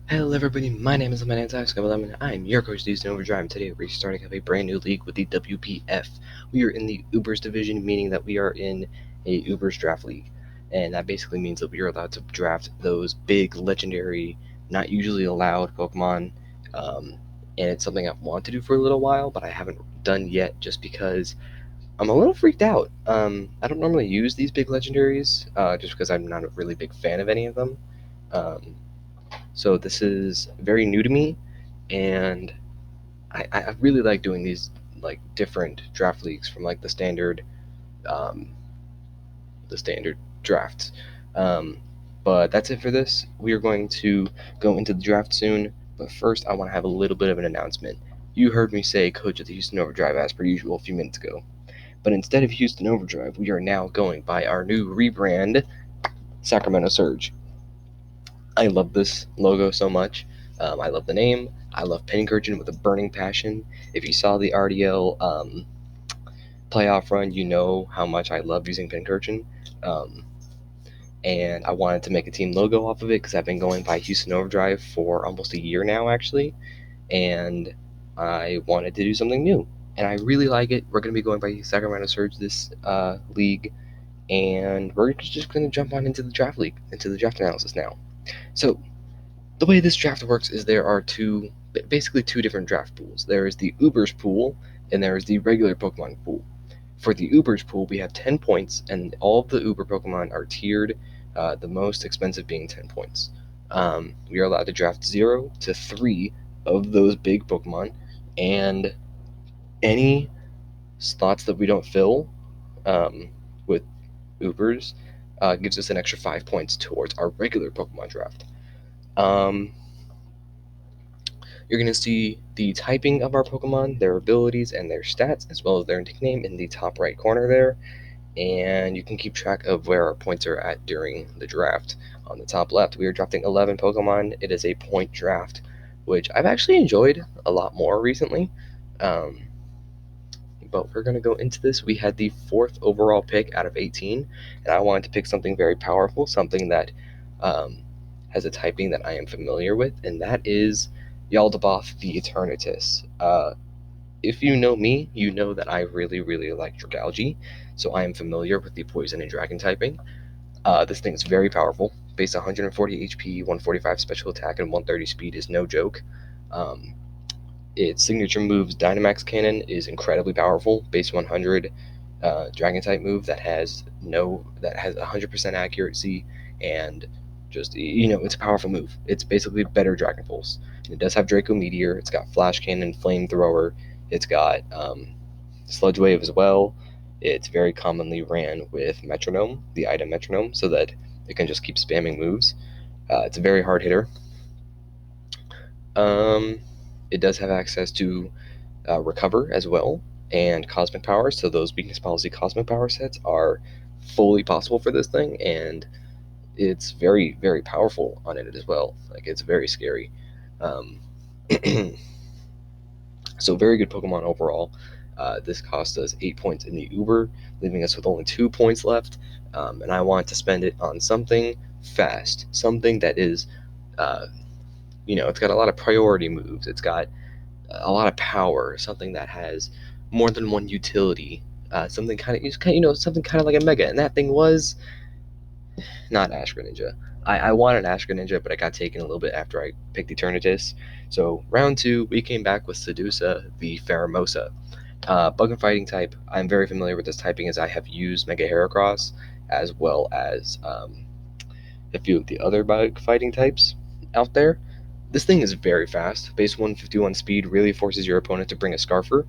Hello everybody, my name is Lemon. I'm your coach Houston Overdrive, and today we're starting up a brand new league with the WPF. We are in the Ubers division, meaning that we are in a Ubers draft league. And that basically means that we are allowed to draft those big, legendary, not usually allowed Pokemon. And it's something I've wanted to do for a little while, but I haven't done yet just because I'm a little freaked out. I don't normally use these big legendaries, just because I'm not a really big fan of any of them. Um, so this is very new to me, and I really like doing these like different draft leagues from like um, the standard drafts. Um, but that's it for this. We are going to go into the draft soon. But first, I want to have a little bit of an announcement. You heard me say coach of the Houston Overdrive as per usual a few minutes ago. But instead of Houston Overdrive, we are now going by our new rebrand, Sacramento Surge. I love this logo so much. I love the name. I love Pincurchin with a burning passion. If you saw the RDL playoff run, you know how much I love using Pincurchin. Um, and I wanted to make a team logo off of it because I've been going by Houston Overdrive for almost a year now, actually. And I wanted to do something new. And I really like it. We're going to be going by Sacramento Surge this league. And we're just going to jump on into the draft league, into the draft analysis now. So, the way this draft works is there are basically two different draft pools. There is the Ubers pool, and there is the regular Pokemon pool. For the Ubers pool, we have 10 points, and all of the Uber Pokemon are tiered, the most expensive being 10 points. We are allowed to draft 0 to 3 of those big Pokemon, and any slots that we don't fill with Ubers gives us an extra 5 points towards our regular Pokemon draft. Um, You're going to see the typing of our Pokemon, their abilities, and their stats, as well as their nickname in the top right corner there. And you can keep track of where our points are at during the draft. On the top left, we are drafting 11 Pokemon. It is a point draft, which I've actually enjoyed a lot more recently. Um, but we're going to go into this. We had the 4th overall pick out of 18, and I wanted to pick something very powerful, something that has a typing that I am familiar with, and that is Yaldabaoth the Eternatus. If you know me, you know that I really, really like Dragalge, so I am familiar with the Poison and Dragon typing. This thing is very powerful. Base 140 HP, 145 special attack, and 130 speed is no joke. Um, its signature moves, Dynamax Cannon, is incredibly powerful. Base 100 Dragon type move that has 100% accuracy, and just it's a powerful move. It's basically better Dragon Pulse. It does have Draco Meteor. It's got Flash Cannon, Flamethrower. It's got Sludge Wave as well. It's very commonly ran with Metronome, the item Metronome, so that it can just keep spamming moves. It's a very hard hitter. It does have access to Recover as well, and Cosmic Power, so those Weakness Policy Cosmic Power sets are fully possible for this thing, and it's very, very powerful on it as well. Like, it's very scary. Um, so very good Pokemon overall. This cost us 8 points in the Uber, leaving us with only 2 points left, and I want to spend it on something fast, something that is, it's got a lot of priority moves. It's got a lot of power, something that has more than one utility, something something kind of like a Mega, and that thing was not Ash Greninja. I wanted Ash Greninja, but I got taken a little bit after I picked Eternatus. So round 2, we came back with Sedusa the Pheromosa. Bug and Fighting type, I'm very familiar with this typing as I have used Mega Heracross, as well as a few of the other Bug Fighting types out there. This thing is very fast. Base 151 speed really forces your opponent to bring a Scarfer,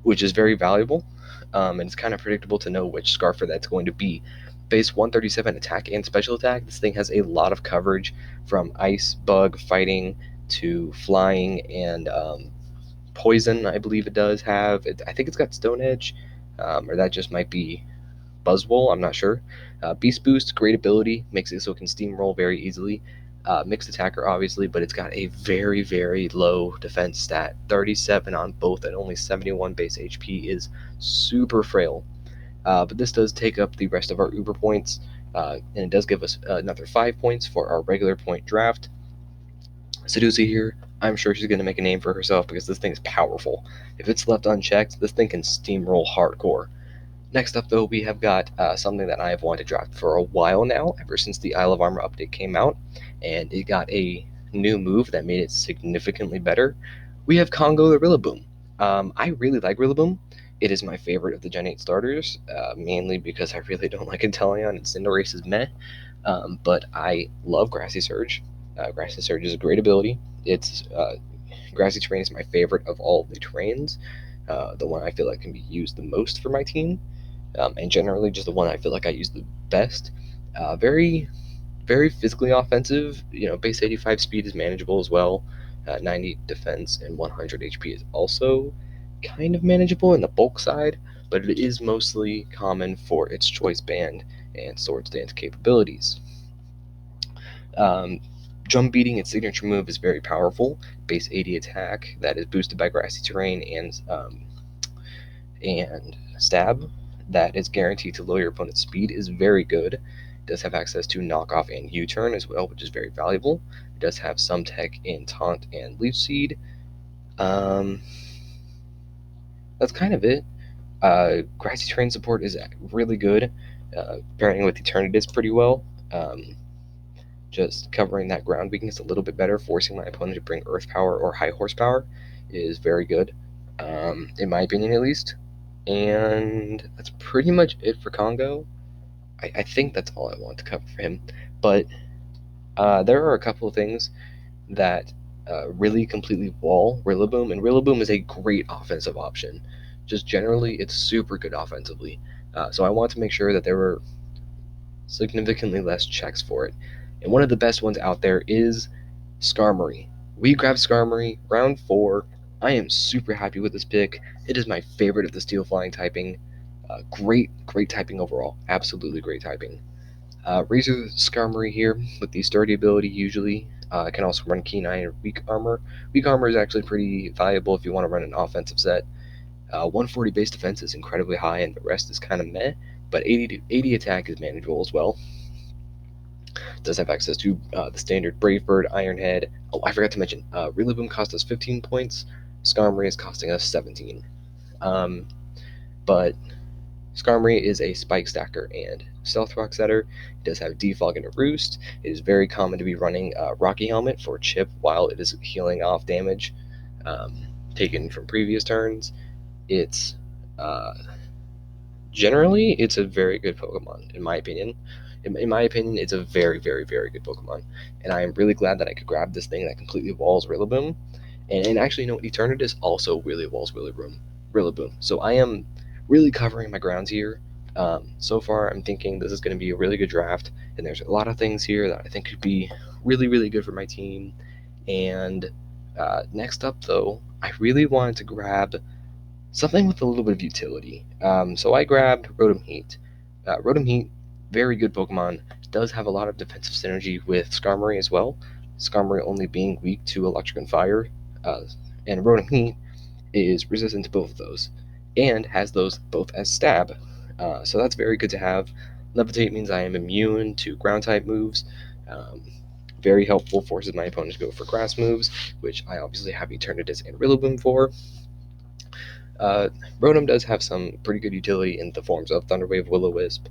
which is very valuable, and it's kind of predictable to know which Scarfer that's going to be. Base 137 attack and special attack, this thing has a lot of coverage from Ice, Bug, Fighting, to Flying, and Poison, I believe it does have. I think it's got Stone Edge, or that just might be Buzzwole, I'm not sure. Beast Boost, great ability, makes it so it can steamroll very easily. Mixed attacker, obviously, but it's got a very, very low defense stat. 37 on both and only 71 base HP is super frail. But this does take up the rest of our Uber points, and it does give us another 5 points for our regular point draft. Sedusa here, I'm sure she's going to make a name for herself because this thing is powerful. If it's left unchecked, this thing can steamroll hardcore. Next up, though, we have got something that I have wanted to draft for a while now, ever since the Isle of Armor update came out, and it got a new move that made it significantly better. We have Congo the Rillaboom. I really like Rillaboom. It is my favorite of the Gen 8 starters, mainly because I really don't like Inteleon and Cinderace is meh. But I love Grassy Surge. Grassy Surge is a great ability. Grassy Terrain is my favorite of all the terrains, the one I feel like can be used the most for my team, and generally just the one I feel like I use the best. Very, very physically offensive. Base 85 speed is manageable as well. 90 defense and 100 HP is also kind of manageable in the bulk side, but it is mostly common for its choice band and sword stance capabilities. Drum beating, its signature move, is very powerful. Base 80 attack that is boosted by grassy terrain and stab that is guaranteed to lower your opponent's speed is very good. It does have access to knockoff and U-turn as well, which is very valuable. It does have some tech in taunt and leaf seed. That's kind of it. Grassy terrain support is really good, pairing with Eternatus pretty well. Just covering that ground weakness a little bit better, forcing my opponent to bring earth power or high horsepower is very good, in my opinion at least. And that's pretty much it for Congo. I think that's all I want to cover for him. But there are a couple of things that really completely wall Rillaboom, and Rillaboom is a great offensive option. Just generally, it's super good offensively. So I want to make sure that there were significantly less checks for it. And one of the best ones out there is Skarmory. We grabbed Skarmory round 4. I am super happy with this pick. It is my favorite of the Steel Flying typing. Great typing overall. Absolutely great typing. Razor Skarmory here with the sturdy ability usually. Can also run Keen Eye and Weak Armor. Weak Armor is actually pretty valuable if you want to run an offensive set. 140 base defense is incredibly high, and the rest is kind of meh, but 80 attack is manageable as well. Does have access to the standard Brave Bird, Iron Head. Oh, I forgot to mention, Rillaboom cost us 15 points. Skarmory is costing us 17. But Skarmory is a Spike Stacker and Stealth Rock Setter. It does have Defog and a Roost. It is very common to be running Rocky Helmet for Chip while it is healing off damage taken from previous turns. It's generally, it's a very good Pokemon, in my opinion. In my opinion, it's a very, very, very good Pokemon. And I am really glad that I could grab this thing that completely walls Rillaboom. And actually, Eternatus also really walls Rillaboom. So I am really covering my grounds here. So far, I'm thinking this is going to be a really good draft. And there's a lot of things here that I think could be really, really good for my team. And next up, though, I really wanted to grab something with a little bit of utility. So I grabbed Rotom Heat. Rotom Heat, very good Pokemon, does have a lot of defensive synergy with Skarmory as well. Skarmory only being weak to Electric and Fire, and Rotom Heat is resistant to both of those, and has those both as Stab. So that's very good to have. Levitate means I am immune to Ground-type moves. Very helpful, forces my opponent to go for Grass moves, which I obviously have Eternatus and Rillaboom for. Rotom does have some pretty good utility in the forms of Thunderwave, Will-O-Wisp,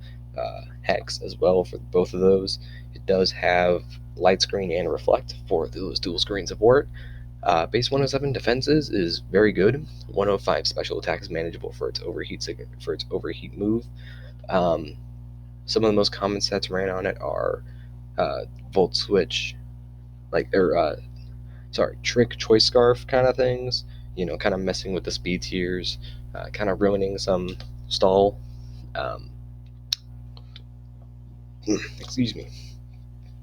Hex as well for both of those. It does have Light Screen and Reflect for those dual screen support. Base 107 defenses is very good. 105 special attack is manageable for its overheat move. Some of the most common sets ran on it are Volt Switch, Trick Choice Scarf kind of things. Kind of messing with the speed tiers, kind of ruining some stall. Excuse me.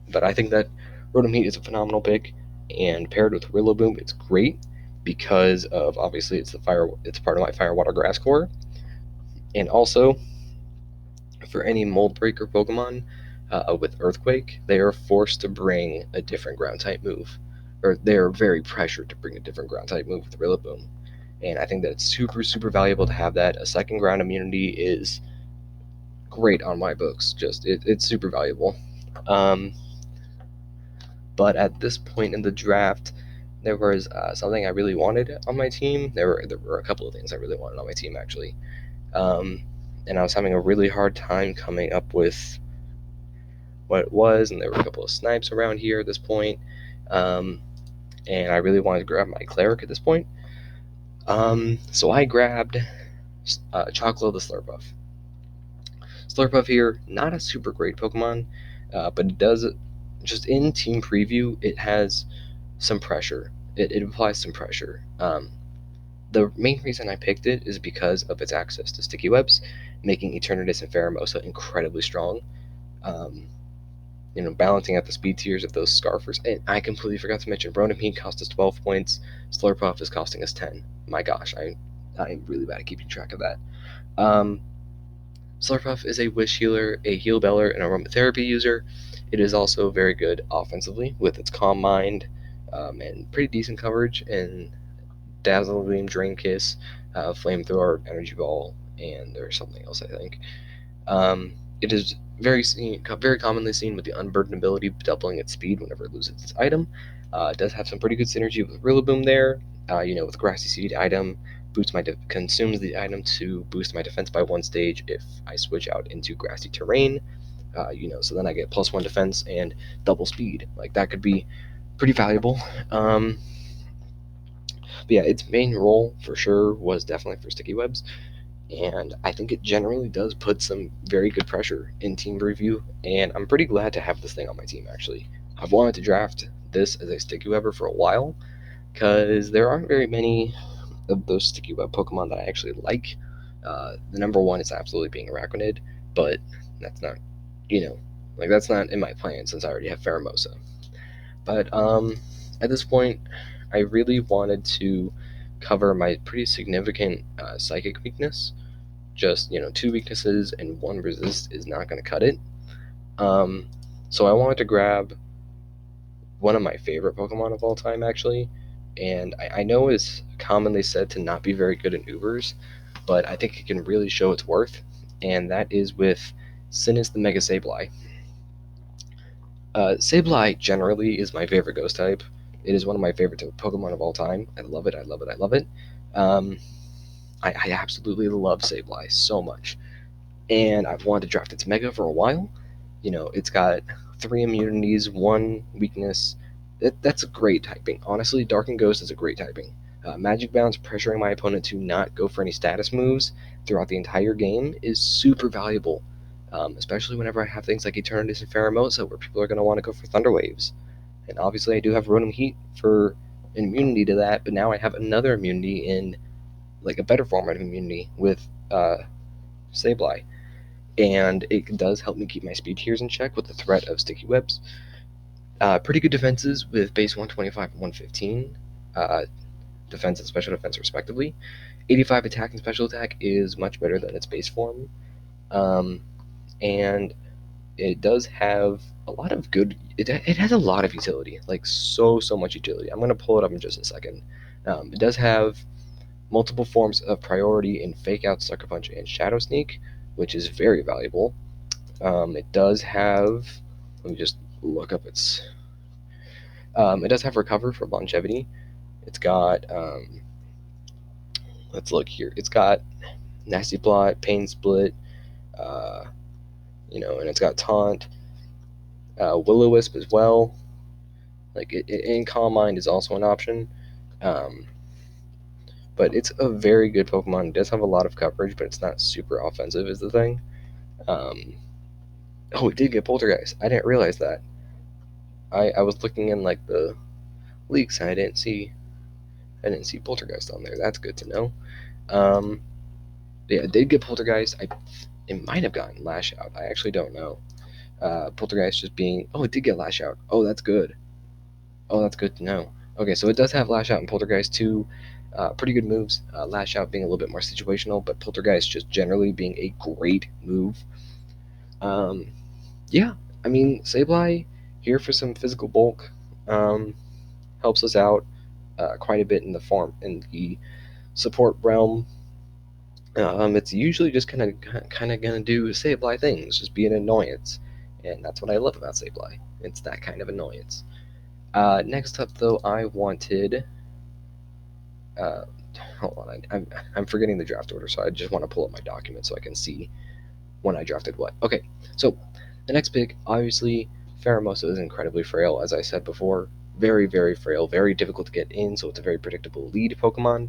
But I think that Rotom Heat is a phenomenal pick, and paired with Rillaboom, it's great because of obviously it's part of my Fire Water Grass core, and also for any Mold Breaker Pokemon with Earthquake, they are forced to bring a different ground type move, or they are very pressured to bring a different ground type move with Rillaboom. And I think that it's super, super valuable to have that. A second ground immunity is great on my books. It's super valuable. But at this point in the draft, there was something I really wanted on my team. There were a couple of things I really wanted on my team, actually. And I was having a really hard time coming up with what it was, and there were a couple of snipes around here at this point. And I really wanted to grab my cleric at this point. So I grabbed Choclo the Slurpuff. Slurpuff here, not a super great Pokemon, but it does, just in team preview, it has some pressure. It applies some pressure. The main reason I picked it is because of its access to sticky webs, making Eternatus and Pheromosa incredibly strong. Balancing out the speed tiers of those Scarfers. And I completely forgot to mention, Rotom Heat cost us 12 points. Slurpuff is costing us 10. My gosh, I'm really bad at keeping track of that. Slurpuff is a Wish Healer, a Heal Beller, and Aromatherapy user. It is also very good offensively with its Calm Mind and pretty decent coverage and Dazzle Gleam, Drain Kiss, Flamethrower, Energy Ball, and there's something else I think. It is very commonly seen with the Unburden ability doubling its speed whenever it loses its item. It does have some pretty good synergy with Rillaboom there. With Grassy Seed item, consumes the item to boost my defense by 1 stage if I switch out into grassy terrain. So then I get +1 defense and double speed. Like, that could be pretty valuable. But yeah, its main role for sure was definitely for sticky webs. And I think it generally does put some very good pressure in team review, and I'm pretty glad to have this thing on my team, actually. I've wanted to draft this as a sticky webber for a while, because there aren't very many of those sticky web Pokemon that I actually like. The number one is absolutely being Araquanid, but that's not, that's not in my plan since I already have Pheromosa. But at this point, I really wanted to cover my pretty significant psychic weakness. Just 2 weaknesses and 1 resist is not going to cut it. So I wanted to grab one of my favorite Pokemon of all time, actually, and I know it's commonly said to not be very good in Ubers, but I think it can really show its worth, and that is with Sinus the Mega Sableye. Sableye generally is my favorite ghost type. It is one of my favorite Pokemon of all time. I love it, I love it, I love it. I absolutely love Sableye so much. And I've wanted to draft its Mega for a while. It's got 3 immunities, 1 weakness. That's a great typing. Honestly, Dark and Ghost is a great typing. Magic Bounce, pressuring my opponent to not go for any status moves throughout the entire game, is super valuable. Especially whenever I have things like Eternatus and Pheromosa, where people are going to want to go for Thunder Waves. And obviously I do have Rotom Heat for immunity to that, but now I have another immunity in, like, a better form of immunity with Sableye. And it does help me keep my speed tiers in check with the threat of sticky webs. Pretty good defenses with base 125 and 115, defense and special defense respectively. 85 attack and special attack is much better than its base form. And it does have a lot of good, it has a lot of utility, like so much utility. I'm going to pull it up in just a second. It does have multiple forms of priority in Fake Out, Sucker Punch, and Shadow Sneak, which is very valuable. It does have, let me just look up its, it does have Recover for longevity. It's got, let's look here, it's got Nasty Plot, Pain Split, and it's got Taunt, Will-O-Wisp as well. And Calm Mind is also an option. But it's a very good Pokemon. It does have a lot of coverage, but it's not super offensive is the thing. It did get Poltergeist. I didn't realize that. I was looking in the leaks and I didn't see Poltergeist on there. That's good to know. Yeah, it did get Poltergeist. It might have gotten Lash Out. I actually don't know. Poltergeist just being, it did get Lash Out. Oh, that's good. Oh, that's good to know. Okay, so it does have Lash Out and Poltergeist too. Pretty good moves. Lash Out being a little bit more situational, but Poltergeist just generally being a great move. Yeah, I mean, Sableye here for some physical bulk helps us out quite a bit in the support realm. It's usually just kind of gonna do Sableye things, just be an annoyance, and that's what I love about Sableye. It's that kind of annoyance. Next up, though, I wanted. Hold on, I'm forgetting the draft order, so I just want to pull up my document so I can see when I drafted what. Okay, so the next pick, obviously, Pheromosa is incredibly frail, as I said before. Very, very frail, very difficult to get in, so it's a very predictable lead Pokemon.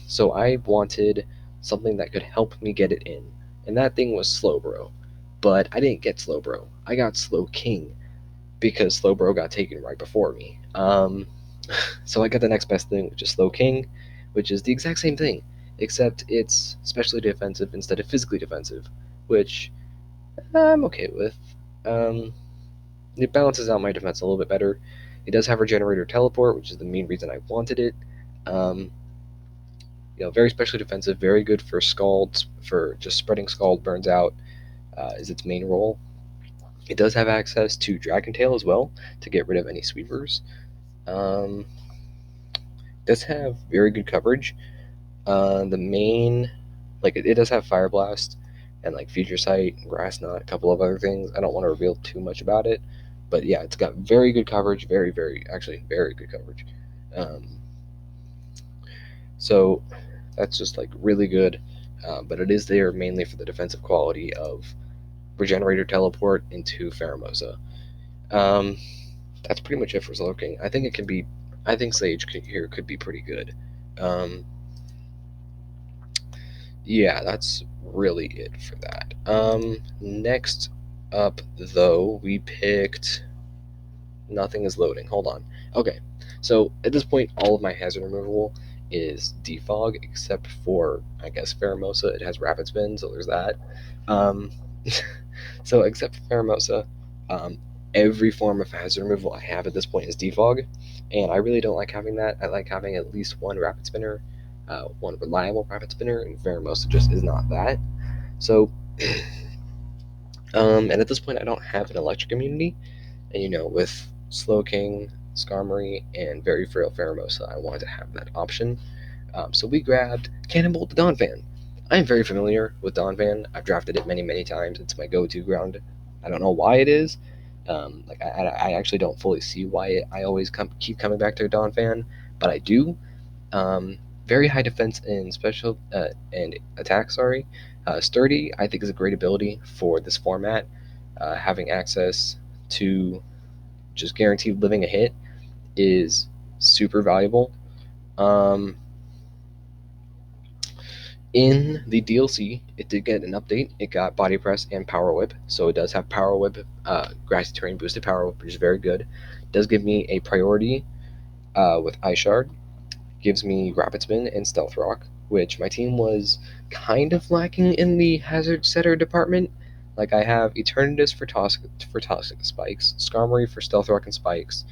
So I wanted something that could help me get it in, and that thing was Slowbro. But I didn't get Slowbro. I got Slowking because Slowbro got taken right before me. So I got the next best thing, which is Slowking, which is the exact same thing, except it's specially defensive instead of physically defensive, which I'm okay with. Um, it balances out my defense a little bit better. It does have Regenerator Teleport, which is the main reason I wanted it. Um, very specially defensive, very good for Scald, for just spreading Scald burns out is its main role. It does have access to Dragon Tail as well to get rid of any sweepers. It does have very good coverage. The main, it does have Fire Blast and Future Sight, Grass Knot, a couple of other things. I don't want to reveal too much about it, but yeah, it's got very good coverage, very good coverage. So that's just really good, but it is there mainly for the defensive quality of Regenerator Teleport into Pheromosa. That's pretty much it for Slowking. I think Sage here could be pretty good. Yeah, that's really it for that. Next up, though, we picked. Nothing is loading. Hold on. Okay, so at this point, all of my hazard removal is defog, except for, I guess, Pheromosa. It has Rapid Spin, so there's that. Um, so except for Pheromosa, every form of hazard removal I have at this point is defog, and I really don't like having that. I like having at least one Rapid Spinner, one reliable Rapid Spinner, and Pheromosa just is not that. So, and at this point, I don't have an electric immunity, and with Slowking, Skarmory, and very frail Pheromosa, I wanted to have that option. So we grabbed Cannonbolt the Donphan. I am very familiar with Donphan. I've drafted it many, many times. It's my go-to ground. I don't know why it is. I actually don't fully see why I always keep coming back to Donphan, but I do. Very high defense and special and attack. Sorry, Sturdy. I think is a great ability for this format. Having access to just guaranteed living a hit is super valuable. In the DLC, it did get an update. It got Body Press and Power Whip, so it does have Power Whip, Grassy Terrain boosted Power Whip, which is very good. It does give me a priority with Ice Shard, gives me Rapid Spin and Stealth Rock, which my team was kind of lacking in the Hazard Setter department. I have Eternatus for Toxic Spikes, Skarmory for Stealth Rock and Spikes,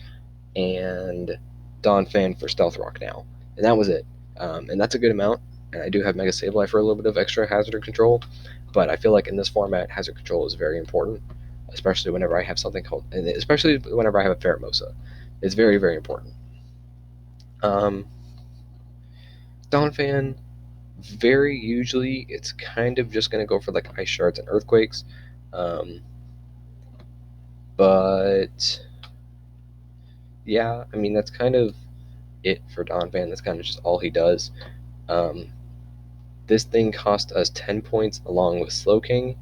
and Donphan for Stealth Rock now, and that was it. And that's a good amount. And I do have Mega Sableye for a little bit of extra hazard control, but I feel like in this format, hazard control is very important, especially whenever I have something called, and especially whenever I have a Pheromosa. It's very, very important. Donphan, very usually, it's kind of just going to go for Ice Shards and Earthquakes. But yeah, I mean, that's kind of it for Donphan. That's kind of just all he does. This thing cost us 10 points along with Slowking,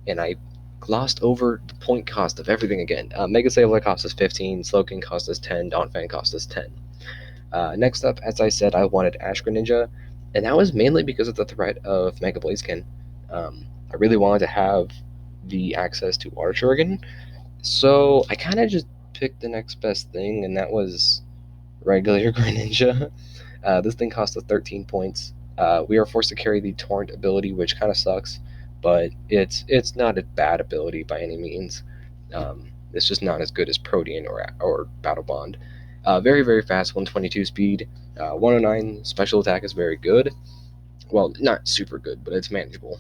and I glossed over the point cost of everything again. Mega Sableye cost us 15, Slowking cost us 10, Donphan cost us 10. Next up, as I said, I wanted Ash Greninja, and that was mainly because of the threat of Mega Blaziken. I really wanted to have the access to Water Shuriken, so I kind of just picked the next best thing, and that was regular Greninja. This thing cost us 13 points. We are forced to carry the Torrent ability, which kind of sucks, but it's not a bad ability by any means. It's just not as good as Protean or Battle Bond. Very, very fast, 122 speed. 109 special attack is very good. Well, not super good, but it's manageable.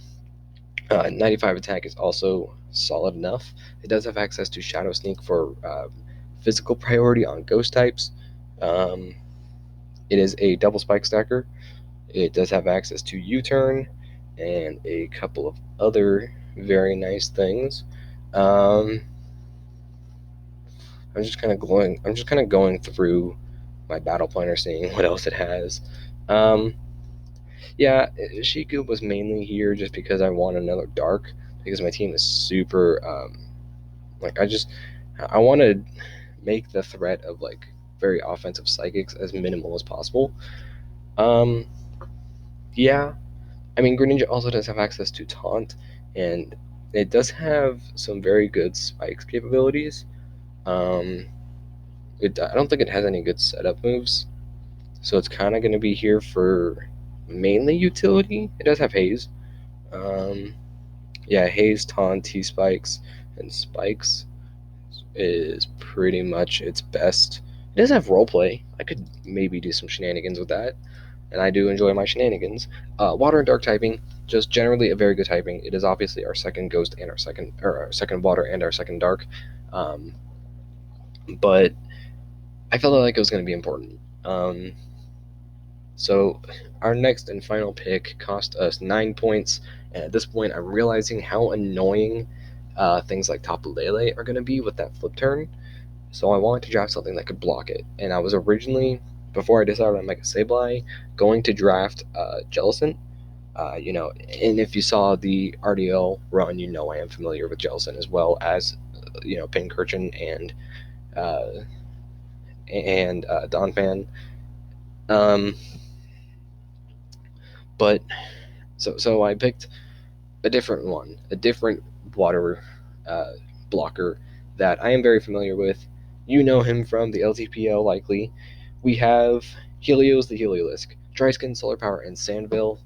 95 attack is also solid enough. It does have access to Shadow Sneak for physical priority on ghost types. It is a double spike stacker. It does have access to U-turn and a couple of other very nice things. I'm just kind of going through my battle planner, seeing what else it has. Yeah, Shiku was mainly here just because I want another dark, because my team is super like I want to make the threat of like very offensive psychics as minimal as possible. Um, yeah, I mean Greninja also does have access to taunt, and it does have some very good spikes capabilities. Um, I don't think it has any good setup moves, so it's kind of going to be here for mainly utility. It does have haze. Um, yeah, haze, taunt, T spikes, and spikes is pretty much its best. It does have roleplay. I could maybe do some shenanigans with that, and I do enjoy my shenanigans. Water and dark typing, just generally a very good typing. It is obviously our second ghost and our second water and our second dark, um, but I felt like it was going to be important. So our next and final pick cost us 9 points, and at this point I'm realizing how annoying things like Tapu Lele are going to be with that flip turn. So I wanted to draft something that could block it, and I was originally, before I decided on Mega Sableye, going to draft Jellicent. And if you saw the RDL run, I am familiar with Jellicent as well as Pincurchin uh, and Donphan. Um, but so I picked a different one, a different water uh, blocker that I am very familiar with. You know him from the LTPL, likely. We have Helios the Heliolisk, Dryskin, Solar Power, and Sandville.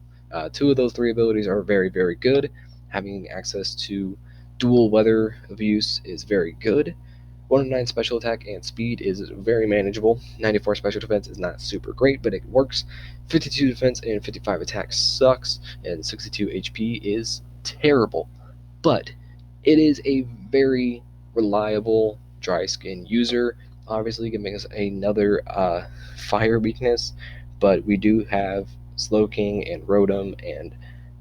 Two of those three abilities are very, very good. Having access to dual weather abuse is very good. 109 special attack and speed is very manageable. 94 special defense is not super great, but it works. 52 defense and 55 attack sucks, and 62 HP is terrible. But it is a very reliable dry skin user. Obviously, giving us another fire weakness, but we do have Slowking and Rotom and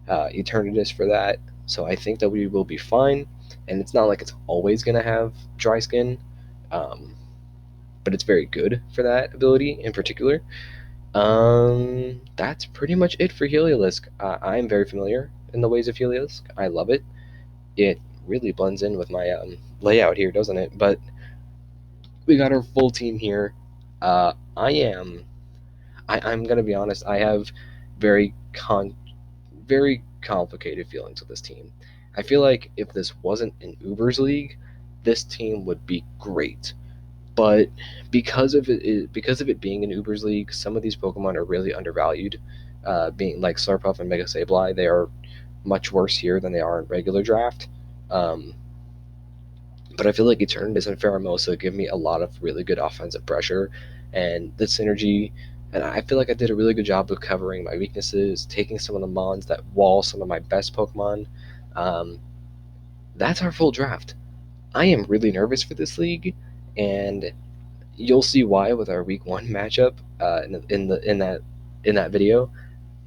Eternatus for that. So I think that we will be fine. And it's not like it's always going to have dry skin, um, but it's very good for that ability in particular. That's pretty much it for Heliolisk. I'm very familiar in the ways of Heliolisk. I love it. It really blends in with my layout here, doesn't it? But we got our full team here. I'm gonna be honest. I have very very complicated feelings with this team. I feel like if this wasn't an Ubers league, this team would be great. But because of it being an Ubers league, some of these Pokemon are really undervalued. Being like Slurpuff and Mega Sableye, they are much worse here than they are in regular draft. Um, but I feel like Eternatus and Pheromosa give me a lot of really good offensive pressure, and the synergy. And I feel like I did a really good job of covering my weaknesses, taking some of the mons that wall some of my best Pokemon. Um, that's our full draft. I am really nervous for this league, and you'll see why with our week one matchup in that video.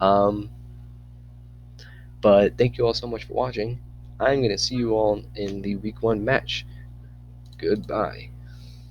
Um, but thank you all so much for watching. I'm gonna see you all in the week one match. Goodbye.